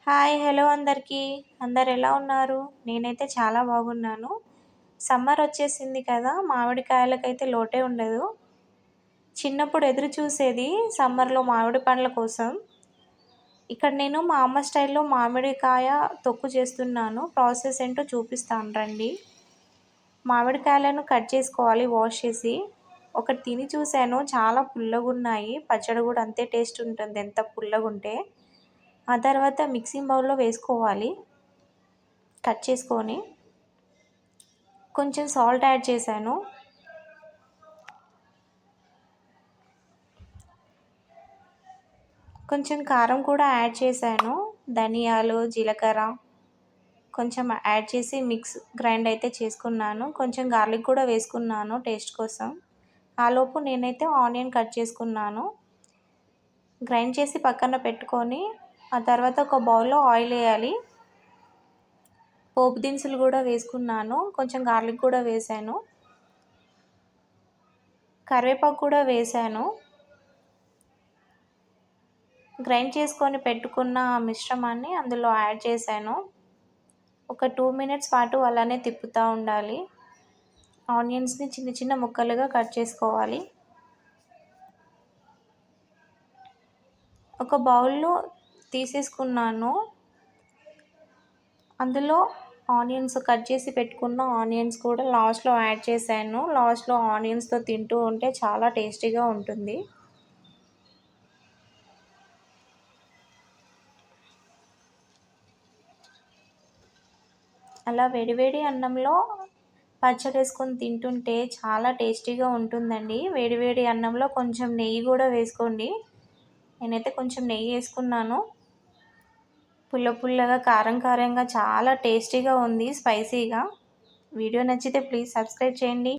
Hi! Hello అందరికీ. అందరు ఎలా ఉన్నారు? నేనైతే చాలా బాగున్నాను. సమ్మర్ వచ్చేసింది కదా! మామిడికాయలకైతే లోటే ఉండదు. చిన్నప్పుడు ఎదురు చూసేది సమ్మర్‌లో మామిడి పండ్ల కోసం. ఇక్కడ నేను మా అమ్మ స్టైల్‌లో మామిడికాయ తొక్కు చేస్తున్నాను. ప్రాసెస్ ఏంటో చూపిస్తాను రండి. మామిడికాయలను కట్ చేసుకోవాలి వాష్ చేసి. ఒకటి తిని చూసాను, చాలా పుల్లగున్నాయి. పచ్చడి కూడా అంతే టేస్ట్ ఉంటుంది ఎంత పుల్లగుంటే. ఆ తర్వాత మిక్సింగ్ బౌల్‌లో వేసుకోవాలి. కట్ చేసుకొని కొంచెం సాల్ట్ యాడ్ చేశాను. కొంచెం కారం కూడా యాడ్ చేశాను. ధనియాలు, జీలకర్ర కొంచెం యాడ్ చేసి గ్రైండ్ అయితే చేసుకున్నాను. కొంచెం గార్లిక్ కూడా వేసుకున్నాను టేస్ట్ కోసం. ఆలోపు నేనైతే ఆనియన్ కట్ చేసుకున్నాను. గ్రైండ్ చేసి పక్కన పెట్టుకొని ఆ తర్వాత ఒక బౌల్‌లో ఆయిల్ వేయాలి. పోపు దినుసులు కూడా వేసుకున్నాను. కొంచెం గార్లిక్ కూడా వేశాను. కరివేపాకు కూడా వేశాను. గ్రైండ్ చేసుకొని పెట్టుకున్న మిశ్రమాన్ని అందులో యాడ్ చేశాను. ఒక 2 మినిట్స్ పాటు అలానే తిప్పుతూ ఉండాలి. ఆనియన్స్ని చిన్న చిన్న ముక్కలుగా కట్ చేసుకోవాలి. ఒక బౌల్లో తీసేసుకున్నాను. అందులో ఆనియన్స్ కట్ చేసి పెట్టుకున్న ఆనియన్స్ కూడా లాస్ట్లో యాడ్ చేశాను. లాస్ట్లో ఆనియన్స్తో తింటూ ఉంటే చాలా టేస్టీగా ఉంటుంది. అలా వేడివేడి అన్నంలో పచ్చడి వేసుకొని తింటుంటే చాలా టేస్టీగా ఉంటుందండి. వేడివేడి అన్నంలో కొంచెం నెయ్యి కూడా వేసుకోండి. నేనైతే కొంచెం నెయ్యి వేసుకున్నాను. పుల్ల పుల్లగా, కారం కారంగా చాలా టేస్టీగా ఉంది, స్పైసీగా. వీడియో నచ్చితే ప్లీజ్ సబ్స్క్రైబ్ చేయండి.